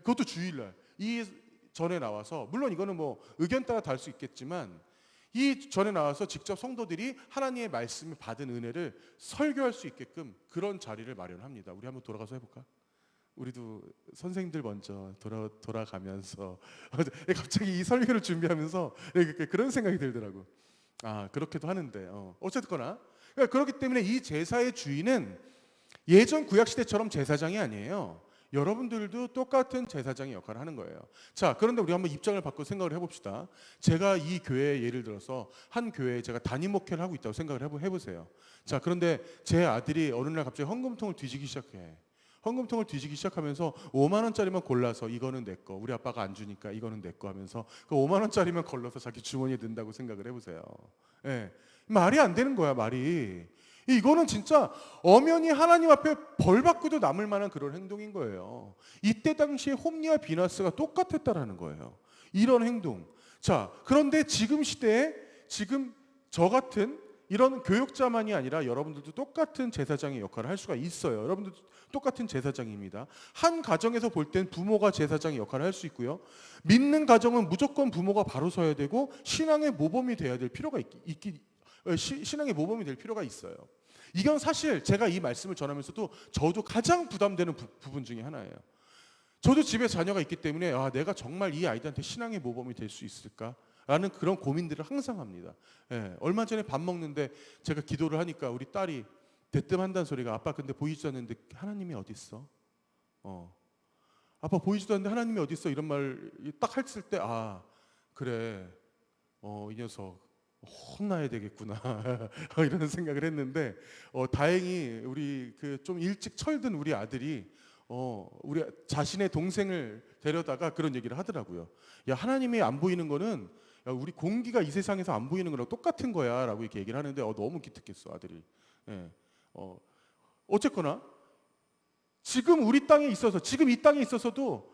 [SPEAKER 1] 그것도 주일날 이 전에 나와서, 물론 이거는 뭐 의견 따라 다를 수 있겠지만, 이 전에 나와서 직접 성도들이 하나님의 말씀을 받은 은혜를 설교할 수 있게끔 그런 자리를 마련합니다. 우리 한번 돌아가서 해볼까? 우리도 선생님들 먼저 돌아가면서 갑자기 이 설교를 준비하면서 그런 생각이 들더라고. 아, 그렇게도 하는데 어쨌거나, 그렇기 때문에 이 제사의 주인은 예전 구약시대처럼 제사장이 아니에요. 여러분들도 똑같은 제사장의 역할을 하는 거예요. 자, 그런데 우리 한번 입장을 바꿔 생각을 해봅시다. 제가 이 교회에, 예를 들어서 한 교회에 제가 담임 목회를 하고 있다고 생각을 해보세요. 자, 그런데 제 아들이 어느 날 갑자기 헌금통을 뒤지기 시작해. 헌금통을 뒤지기 시작하면서 5만 원짜리만 골라서 이거는 내 거, 우리 아빠가 안 주니까 이거는 내 거 하면서 그 5만 원짜리만 걸러서 자기 주머니에 넣는다고 생각을 해보세요. 예, 말이 안 되는 거야, 말이. 이거는 진짜 엄연히 하나님 앞에 벌 받고도 남을 만한 그런 행동인 거예요. 이때 당시에 홈리와 비나스가 똑같았다라는 거예요, 이런 행동. 자, 그런데 지금 시대에 지금 저 같은 이런 교육자만이 아니라 여러분들도 똑같은 제사장의 역할을 할 수가 있어요. 여러분들도 똑같은 제사장입니다. 한 가정에서 볼 땐 부모가 제사장의 역할을 할 수 있고요. 믿는 가정은 무조건 부모가 바로 서야 되고 신앙의 모범이 돼야 될 필요가 신앙의 모범이 될 필요가 있어요. 이건 사실 제가 이 말씀을 전하면서도 저도 가장 부담되는 부분 중에 하나예요. 저도 집에 자녀가 있기 때문에 내가 정말 이 아이들한테 신앙의 모범이 될 수 있을까? 라는 그런 고민들을 항상 합니다. 예, 얼마 전에 밥 먹는데 제가 기도를 하니까 우리 딸이 대뜸한다는 소리가, 아빠 근데 보이지도 않는데 하나님이 어디 있어? 아빠 보이지도 않는데 하나님이 어디 있어? 이런 말 딱 했을 때, 그래, 이 녀석 혼나야 되겠구나 이런 생각을 했는데, 다행히 우리 그 좀 일찍 철든 우리 아들이 우리 자신의 동생을 데려다가 그런 얘기를 하더라고요. 야, 하나님이 안 보이는 거는 우리 공기가 이 세상에서 안 보이는 거랑 똑같은 거야 라고 이렇게 얘기를 하는데 너무 기특했어, 아들이. 예. 어쨌거나 지금 이 땅에 있어서도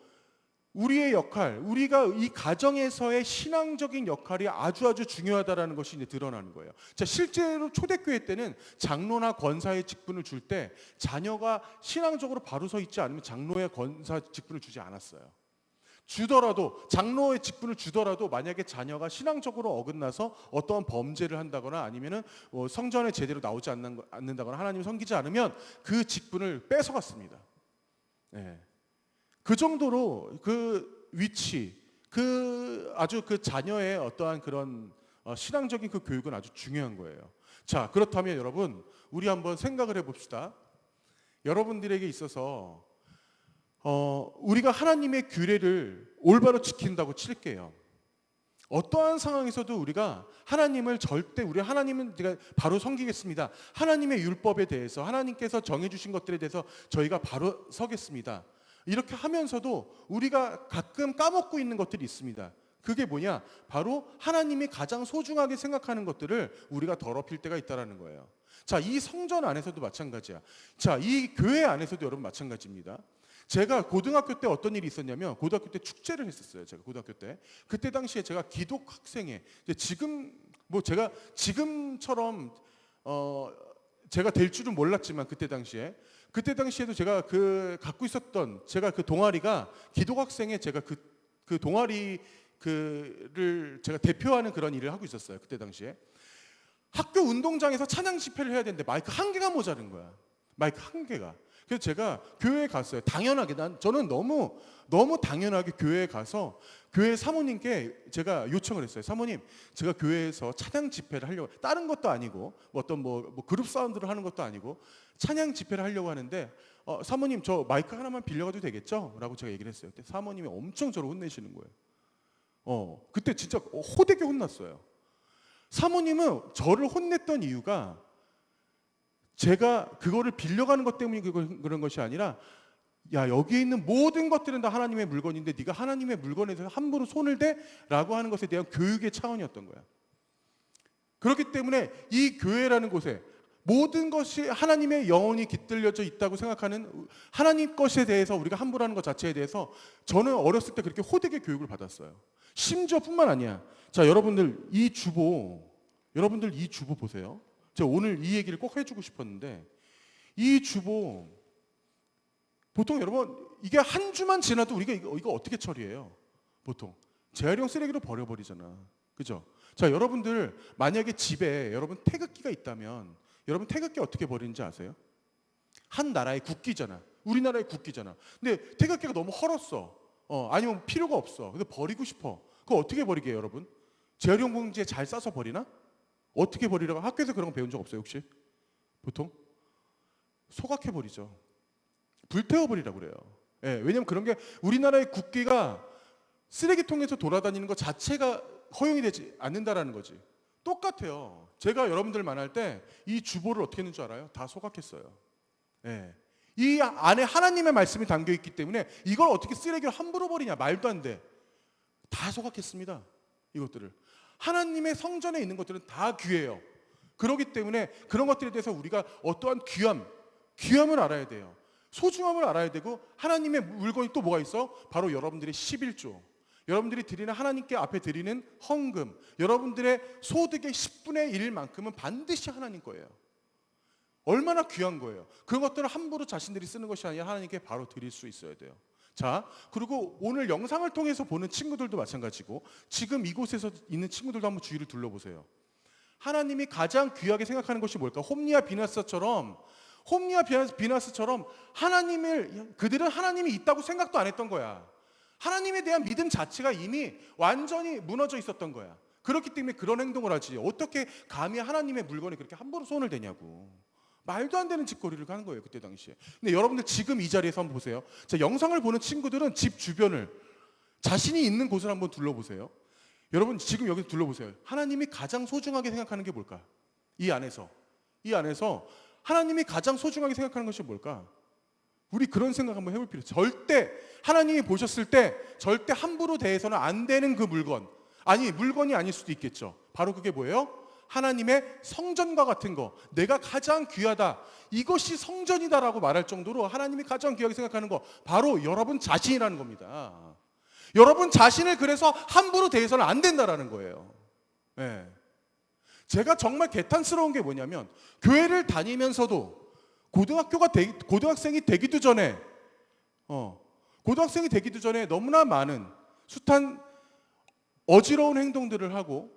[SPEAKER 1] 우리의 역할, 우리가 이 가정에서의 신앙적인 역할이 아주 중요하다라는 것이 이제 드러나는 거예요. 자, 실제로 초대교회 때는 장로나 권사의 직분을 줄 때 자녀가 신앙적으로 바로 서 있지 않으면 장로의 권사 직분을 주지 않았어요. 주더라도 장로의 직분을 주더라도 만약에 자녀가 신앙적으로 어긋나서 어떠한 범죄를 한다거나 아니면은 성전에 제대로 나오지 않는다거나 하나님을 섬기지 않으면 그 직분을 뺏어갔습니다. 네. 그 정도로 그 위치, 아주 그 자녀의 어떠한 그런 신앙적인 그 교육은 아주 중요한 거예요. 자, 그렇다면 여러분, 우리 한번 생각을 해봅시다. 여러분들에게 있어서 우리가 하나님의 규례를 올바로 지킨다고 칠게요. 어떠한 상황에서도 우리가 하나님을 절대 우리 하나님은 제가 바로 섬기겠습니다. 하나님의 율법에 대해서 하나님께서 정해주신 것들에 대해서 저희가 바로 서겠습니다. 이렇게 하면서도 우리가 가끔 까먹고 있는 것들이 있습니다. 그게 뭐냐? 바로 하나님이 가장 소중하게 생각하는 것들을 우리가 더럽힐 때가 있다는 거예요. 자, 이 성전 안에서도 마찬가지야. 자, 이 교회 안에서도 여러분 마찬가지입니다. 제가 고등학교 때 어떤 일이 있었냐면 고등학교 때 축제를 했었어요. 제가 고등학교 때. 그때 당시에 제가 기독 학생회, 지금 제가 지금처럼 제가 될 줄은 몰랐지만 그때 당시에도 제가 갖고 있었던 제가 그 동아리가 기독학생회 제가 그 동아리를 제가 대표하는 그런 일을 하고 있었어요. 그때 당시에 학교 운동장에서 찬양 집회를 해야 되는데 마이크 한 개가 모자른 거야. 마이크 한 개가. 그래서 제가 교회에 갔어요. 당연하게 저는 너무 당연하게 교회에 가서 교회 사모님께 제가 요청을 했어요. 사모님, 제가 교회에서 찬양 집회를 하려고, 다른 것도 아니고 어떤 그룹 사운드를 하는 것도 아니고 찬양 집회를 하려고 하는데 사모님 저 마이크 하나만 빌려가도 되겠죠? 라고 제가 얘기를 했어요. 그때 사모님이 엄청 저를 혼내시는 거예요. 그때 진짜 호되게 혼났어요. 사모님은 저를 혼냈던 이유가 제가 그거를 빌려가는 것 때문에 그런 것이 아니라, 야, 여기에 있는 모든 것들은 다 하나님의 물건인데 네가 하나님의 물건에서 함부로 손을 대? 라고 하는 것에 대한 교육의 차원이었던 거야. 그렇기 때문에 이 교회라는 곳에 모든 것이 하나님의 영혼이 깃들여져 있다고 생각하는 하나님 것에 대해서 우리가 함부로 하는 것 자체에 대해서 저는 어렸을 때 그렇게 호되게 교육을 받았어요. 심지어 뿐만 아니야. 자, 여러분들 이 주보 보세요. 제가 오늘 이 얘기를 꼭 해주고 싶었는데, 이 주보 보통 여러분 이게 한 주만 지나도 우리가 이거 어떻게 처리해요? 보통 재활용 쓰레기로 버려버리잖아. 그죠? 자, 여러분들 만약에 집에 여러분 태극기가 있다면 여러분 태극기 어떻게 버리는지 아세요? 한 나라의 국기잖아. 우리나라의 국기잖아. 근데 태극기가 너무 헐었어. 아니면 필요가 없어. 근데 버리고 싶어. 그거 어떻게 버리게 해요, 여러분? 재활용 봉지에 잘 싸서 버리나? 어떻게 버리라고? 학교에서 그런 거 배운 적 없어요, 혹시? 보통? 소각해 버리죠. 불태워 버리라고 그래요. 예, 왜냐면 그런 게 우리나라의 국기가 쓰레기통에서 돌아다니는 것 자체가 허용이 되지 않는다라는 거지. 똑같아요. 제가 여러분들 만날 때 이 주보를 어떻게 했는 줄 알아요? 다 소각했어요. 예. 이 안에 하나님의 말씀이 담겨 있기 때문에 이걸 어떻게 쓰레기로 함부로 버리냐? 말도 안 돼. 다 소각했습니다. 이것들을. 하나님의 성전에 있는 것들은 다 귀해요. 그렇기 때문에 그런 것들에 대해서 우리가 어떠한 귀함을 알아야 돼요. 소중함을 알아야 되고, 하나님의 물건이 또 뭐가 있어? 바로 여러분들의 11조, 여러분들이 드리는 하나님께 앞에 드리는 헌금, 여러분들의 소득의 10분의 1만큼은 반드시 하나님 거예요. 얼마나 귀한 거예요. 그런 것들을 함부로 자신들이 쓰는 것이 아니라 하나님께 바로 드릴 수 있어야 돼요. 자, 그리고 오늘 영상을 통해서 보는 친구들도 마찬가지고 지금 이곳에서 있는 친구들도 한번 주위를 둘러보세요. 하나님이 가장 귀하게 생각하는 것이 뭘까? 홈리아 비나스처럼 그들은 하나님이 있다고 생각도 안 했던 거야. 하나님에 대한 믿음 자체가 이미 완전히 무너져 있었던 거야. 그렇기 때문에 그런 행동을 하지. 어떻게 감히 하나님의 물건에 그렇게 함부로 손을 대냐고. 말도 안 되는 짓거리를 하는 거예요, 그때 당시에. 근데 여러분들 지금 이 자리에서 한번 보세요. 자, 영상을 보는 친구들은 집 주변을, 자신이 있는 곳을 한번 둘러보세요. 여러분 지금 여기 둘러보세요. 하나님이 가장 소중하게 생각하는 게 뭘까? 이 안에서 하나님이 가장 소중하게 생각하는 것이 뭘까? 우리 그런 생각 한번 해볼 필요. 절대 하나님이 보셨을 때 절대 함부로 대해서는 안 되는 그 물건이 아닐 수도 있겠죠. 바로 그게 뭐예요? 하나님의 성전과 같은 거, 내가 가장 귀하다, 이것이 성전이다라고 말할 정도로 하나님이 가장 귀하게 생각하는 거, 바로 여러분 자신이라는 겁니다. 여러분 자신을 그래서 함부로 대해서는 안 된다라는 거예요. 예. 제가 정말 개탄스러운 게 뭐냐면 교회를 다니면서도 고등학생이 되기도 전에 고등학생이 되기도 전에 너무나 많은 숱한 어지러운 행동들을 하고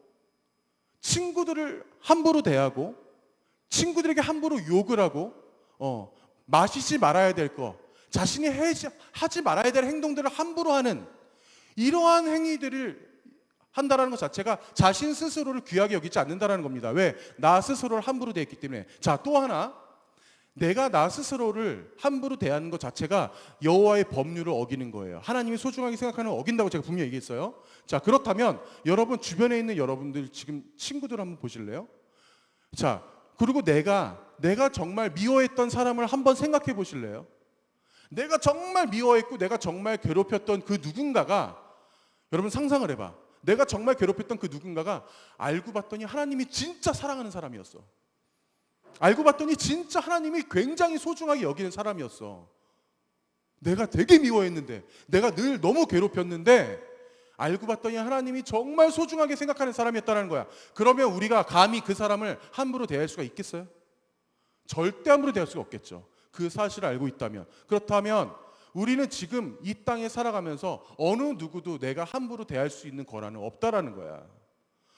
[SPEAKER 1] 친구들을 함부로 대하고 친구들에게 함부로 욕을 하고 마시지 말아야 될 거, 자신이 하지 말아야 될 행동들을 함부로 하는 이러한 행위들을 한다라는 것 자체가 자신 스스로를 귀하게 여기지 않는다라는 겁니다. 왜? 나 스스로를 함부로 대했기 때문에. 자, 또 하나, 내가 나 스스로를 함부로 대하는 것 자체가 여호와의 법률을 어기는 거예요. 하나님이 소중하게 생각하는 걸 어긴다고 제가 분명히 얘기했어요. 자, 그렇다면 여러분 주변에 있는 여러분들 지금 친구들 한번 보실래요? 자, 그리고 내가 정말 미워했던 사람을 한번 생각해 보실래요? 내가 정말 미워했고 내가 정말 괴롭혔던 그 누군가가, 여러분 상상을 해봐. 내가 정말 괴롭혔던 그 누군가가 알고 봤더니 하나님이 진짜 사랑하는 사람이었어. 알고 봤더니 진짜 하나님이 굉장히 소중하게 여기는 사람이었어. 내가 되게 미워했는데, 내가 늘 너무 괴롭혔는데 알고 봤더니 하나님이 정말 소중하게 생각하는 사람이었다는 거야. 그러면 우리가 감히 그 사람을 함부로 대할 수가 있겠어요? 절대 함부로 대할 수가 없겠죠. 그 사실을 알고 있다면. 그렇다면 우리는 지금 이 땅에 살아가면서 어느 누구도 내가 함부로 대할 수 있는 권한은 없다라는 거야.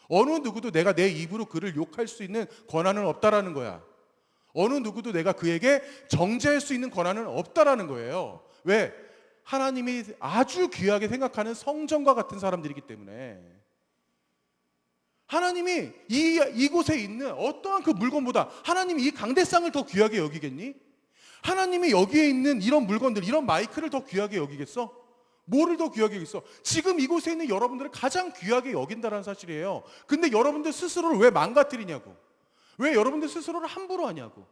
[SPEAKER 1] 어느 누구도 내가 내 입으로 그를 욕할 수 있는 권한은 없다라는 거야. 어느 누구도 내가 그에게 정죄할 수 있는 권한은 없다라는 거예요. 왜? 하나님이 아주 귀하게 생각하는 성전과 같은 사람들이기 때문에. 하나님이 이곳에 있는 어떠한 그 물건보다 하나님이 이 강대상을 더 귀하게 여기겠니? 하나님이 여기에 있는 이런 물건들, 이런 마이크를 더 귀하게 여기겠어? 뭐를 더 귀하게 여기겠어? 지금 이곳에 있는 여러분들을 가장 귀하게 여긴다는 사실이에요. 근데 여러분들 스스로를 왜 망가뜨리냐고. 왜 여러분들 스스로를 함부로 하냐고.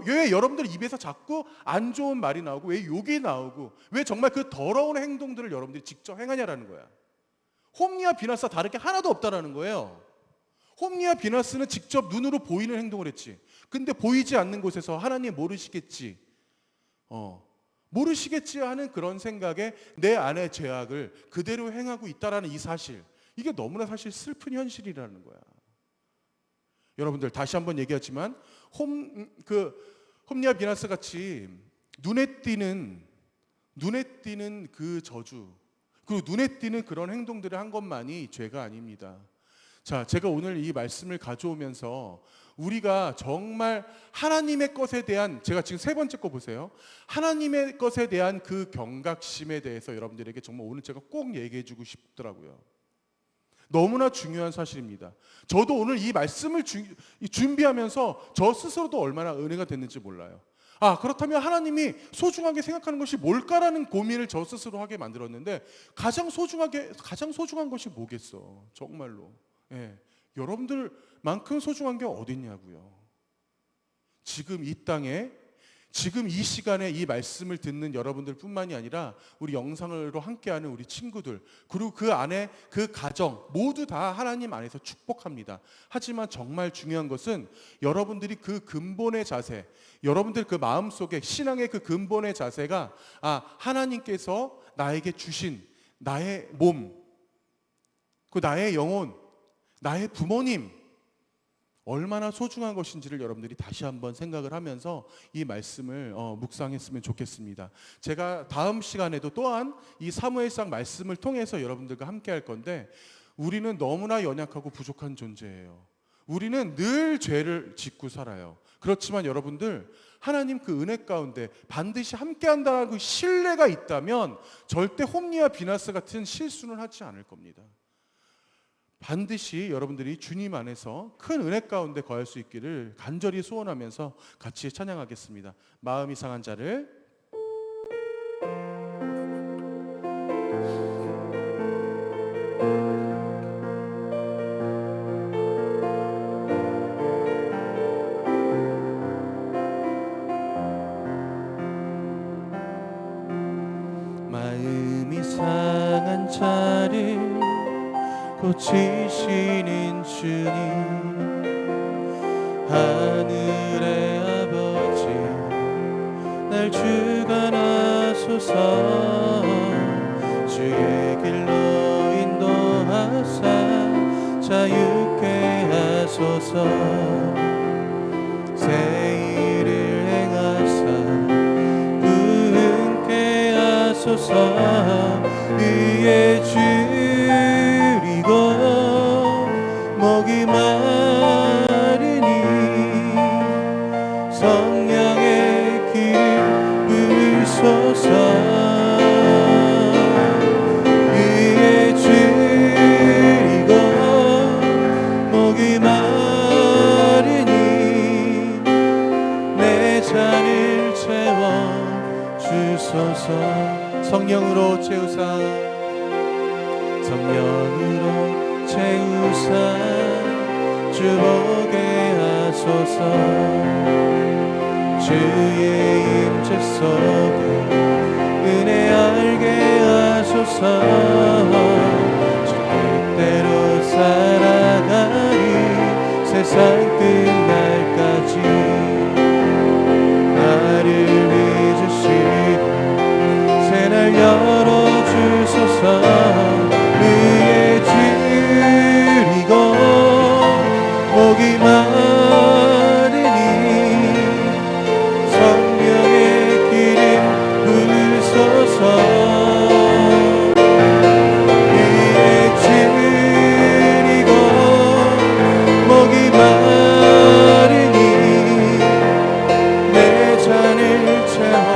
[SPEAKER 1] 왜 여러분들 입에서 자꾸 안 좋은 말이 나오고, 왜 욕이 나오고, 왜 정말 그 더러운 행동들을 여러분들이 직접 행하냐라는 거야. 홈리와 비나스와 다를 게 하나도 없다라는 거예요. 홈리와 비나스는 직접 눈으로 보이는 행동을 했지. 근데 보이지 않는 곳에서 하나님 모르시겠지, 모르시겠지 하는 그런 생각에 내 안의 죄악을 그대로 행하고 있다라는 이 사실, 이게 너무나 사실 슬픈 현실이라는 거야. 여러분들 다시 한번 얘기하지만 홈리와 비나스 같이 눈에 띄는 그 저주, 그리고 눈에 띄는 그런 행동들을 한 것만이 죄가 아닙니다. 자, 제가 오늘 이 말씀을 가져오면서 우리가 정말 하나님의 것에 대한, 제가 지금 세 번째 거 보세요. 하나님의 것에 대한 그 경각심에 대해서 여러분들에게 정말 오늘 제가 꼭 얘기해 주고 싶더라고요. 너무나 중요한 사실입니다. 저도 오늘 이 말씀을 준비하면서 저 스스로도 얼마나 은혜가 됐는지 몰라요. 그렇다면 하나님이 소중하게 생각하는 것이 뭘까라는 고민을 저 스스로 하게 만들었는데, 가장 소중한 것이 뭐겠어, 정말로. 예, 여러분들만큼 소중한 게 어딨냐고요. 지금 이 땅에, 지금 이 시간에 이 말씀을 듣는 여러분들 뿐만이 아니라 우리 영상으로 함께하는 우리 친구들, 그리고 그 안에 그 가정 모두 다 하나님 안에서 축복합니다. 하지만 정말 중요한 것은 여러분들이 그 근본의 자세, 여러분들 그 마음속에 신앙의 그 근본의 자세가 하나님께서 나에게 주신 나의 몸, 그 나의 영혼, 나의 부모님 얼마나 소중한 것인지를 여러분들이 다시 한번 생각을 하면서 이 말씀을 묵상했으면 좋겠습니다. 제가 다음 시간에도 또한 이 사무엘상 말씀을 통해서 여러분들과 함께 할 건데, 우리는 너무나 연약하고 부족한 존재예요. 우리는 늘 죄를 짓고 살아요. 그렇지만 여러분들, 하나님 그 은혜 가운데 반드시 함께 한다는 그 신뢰가 있다면 절대 홈리와 비나스 같은 실수는 하지 않을 겁니다. 반드시 여러분들이 주님 안에서 큰 은혜 가운데 거할 수 있기를 간절히 소원하면서 같이 찬양하겠습니다. 마음이 상한 자를.
[SPEAKER 2] 마음이 상한 자를 고치시는 주님, 하늘의 아버지 날 주관하소서. 주 주의 길로 인도하사 자유케 하소서. 새 일을 행하사 부흥케 하소서. 위에 줄이고 목이 마르니 성령의 기름 부으소서. 위에 줄이고 목이 마르니 내 잔을 채워 주소서.
[SPEAKER 1] 성령으로 채우사
[SPEAKER 2] 성령으로 채우사 주보게 하소서. 주의 임재 속에 은혜 알게 하소서. 주 뜻대로 살아가리 세상 끝날까지. 나를 빚으시고 새날 열어주소서. 위에 줄이고 목이 마르니 성령의 기름 부으소서. 위에 줄이고 목이 마르니 내 잔을 채워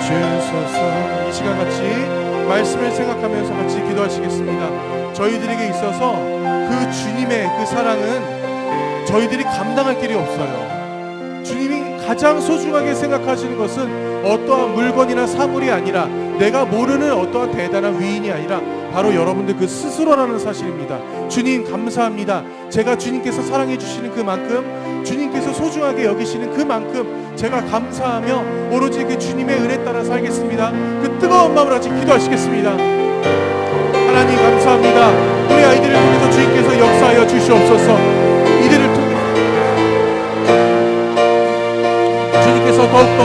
[SPEAKER 2] 주소서.
[SPEAKER 1] 이 시간 같이 말씀을 생각하면서 같이 기도하시겠습니다. 저희들에게 있어서 그 주님의 그 사랑은 저희들이 감당할 길이 없어요. 주님이 가장 소중하게 생각하시는 것은 어떠한 물건이나 사물이 아니라, 내가 모르는 어떠한 대단한 위인이 아니라 바로 여러분들 그 스스로라는 사실입니다. 주님 감사합니다. 제가 주님께서 사랑해 주시는 그만큼, 주님께서 소중하게 여기시는 그만큼 제가 감사하며 오로지 그 주님의 은혜 따라 살겠습니다. 그 뜨거운 마음으로 같이 기도하시겠습니다. 하나님 감사합니다. 우리 아이들을 통해서 주님께서 역사하여 주시옵소서. 이들을 통해 주님께서 더욱더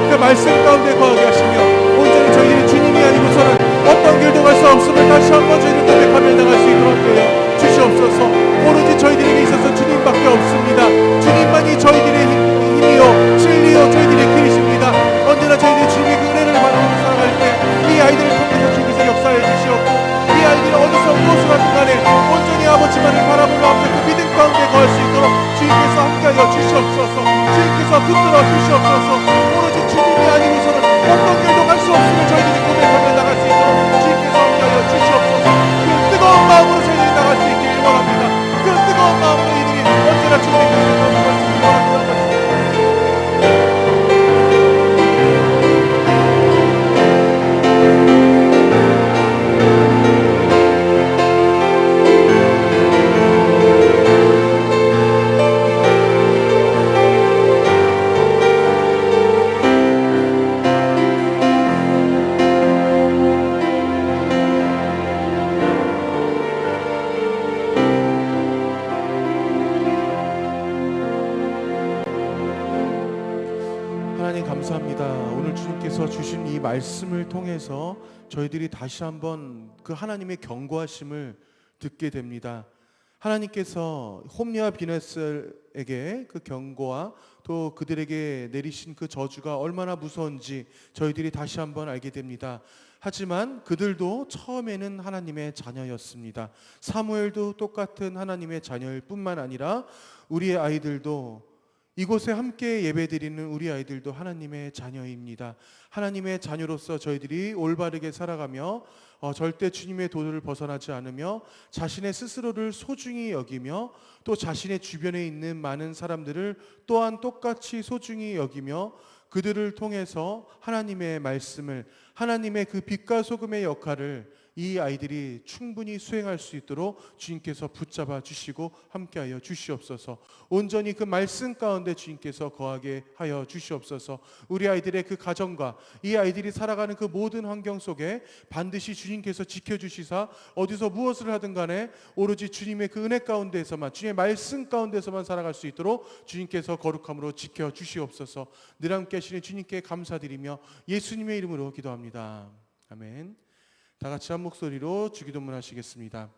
[SPEAKER 1] 그 말씀 가운데 거하게 하시며 온전히 저희들이 주님이 아니고서는 어떤 길도 갈 수 없음을 다시 한번 저희를 고백하며 나갈 수 있도록 되어 주시옵소서. 오로지 저희들에게 있어서 주님밖에 없습니다. 주님만이 저희들의 힘이요 진리요 저희들의 길이십니다. 언제나 저희들이 주님의 그 은혜를 바라보며 살아갈 때 이 아이들을 통해서 주님께서 역사해 주시옵고, 이 아이들이 어디서 무엇을 하든 간에 온전히 아버지만을 바라보며 앞에 그 믿음 가운데 거할 수 있도록 주님께서 함께하여 주시옵소서. 주님께서 붙들어 주시옵소서. 오로지 주님이 아니고서는 어떤 길도 갈 수 없음을 저희들이 고백하며 나갈 수 있도록 주님께서 함께하여 주시옵소서. 그 뜨거운 마음으로 저희들이 나갈 수 있기를 원합니다. 그 뜨거운 마음으로 이들이 언제나 주님의 그 은혜를 넘어갈 수 있기를 원합니다. 감사합니다. 오늘 주님께서 주신 이 말씀을 통해서 저희들이 다시 한번 그 하나님의 경고하심을 듣게 됩니다. 하나님께서 홈리와 비네스에게 그 경고와 또 그들에게 내리신 그 저주가 얼마나 무서운지 저희들이 다시 한번 알게 됩니다. 하지만 그들도 처음에는 하나님의 자녀였습니다. 사무엘도 똑같은 하나님의 자녀일 뿐만 아니라 우리의 아이들도, 이곳에 함께 예배드리는 우리 아이들도 하나님의 자녀입니다. 하나님의 자녀로서 저희들이 올바르게 살아가며 절대 주님의 도를 벗어나지 않으며 자신의 스스로를 소중히 여기며 또 자신의 주변에 있는 많은 사람들을 또한 똑같이 소중히 여기며 그들을 통해서 하나님의 말씀을, 하나님의 그 빛과 소금의 역할을 이 아이들이 충분히 수행할 수 있도록 주님께서 붙잡아 주시고 함께하여 주시옵소서. 온전히 그 말씀 가운데 주님께서 거하게 하여 주시옵소서. 우리 아이들의 그 가정과 이 아이들이 살아가는 그 모든 환경 속에 반드시 주님께서 지켜주시사 어디서 무엇을 하든 간에 오로지 주님의 그 은혜 가운데에서만, 주님의 말씀 가운데서만 살아갈 수 있도록 주님께서 거룩함으로 지켜주시옵소서. 늘 함께 하시는 주님께 감사드리며 예수님의 이름으로 기도합니다. 아멘. 다 같이 한 목소리로 주기도문 하시겠습니다.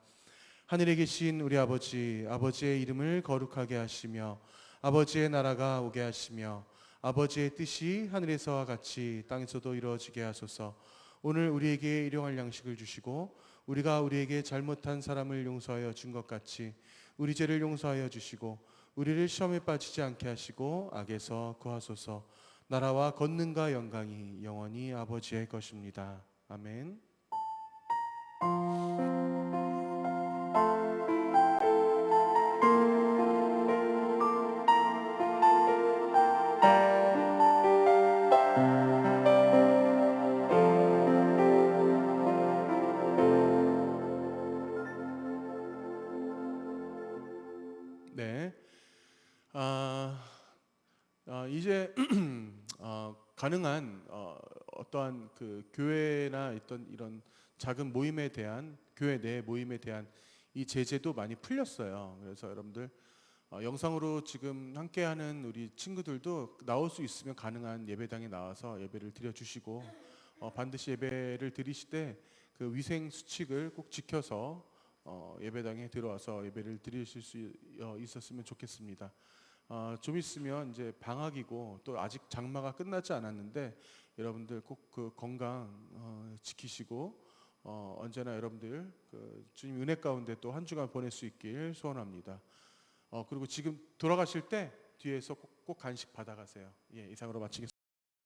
[SPEAKER 1] 하늘에 계신 우리 아버지, 아버지의 이름을 거룩하게 하시며 아버지의 나라가 오게 하시며 아버지의 뜻이 하늘에서와 같이 땅에서도 이루어지게 하소서. 오늘 우리에게 일용할 양식을 주시고 우리가 우리에게 잘못한 사람을 용서하여 준 것 같이 우리 죄를 용서하여 주시고 우리를 시험에 빠지지 않게 하시고 악에서 구하소서. 나라와 권능과 영광이 영원히 아버지의 것입니다. 아멘. 네. 이제 가능한 어떠한 그 교회나 어떤 이런 작은 모임에 대한 교회 내 모임에 대한 이 제재도 많이 풀렸어요. 그래서 여러분들 영상으로 지금 함께하는 우리 친구들도 나올 수 있으면 가능한 예배당에 나와서 예배를 드려주시고 반드시 예배를 드리시되 그 위생 수칙을 꼭 지켜서 예배당에 들어와서 예배를 드리실 수 있었으면 좋겠습니다. 좀 있으면 이제 방학이고 또 아직 장마가 끝나지 않았는데 여러분들 꼭 그 건강 지키시고 언제나 여러분들 그 주님 은혜 가운데 또 한 주간 보낼 수 있길 소원합니다. 그리고 지금 돌아가실 때 뒤에서 꼭 간식 받아가세요. 예, 이상으로 마치겠습니다.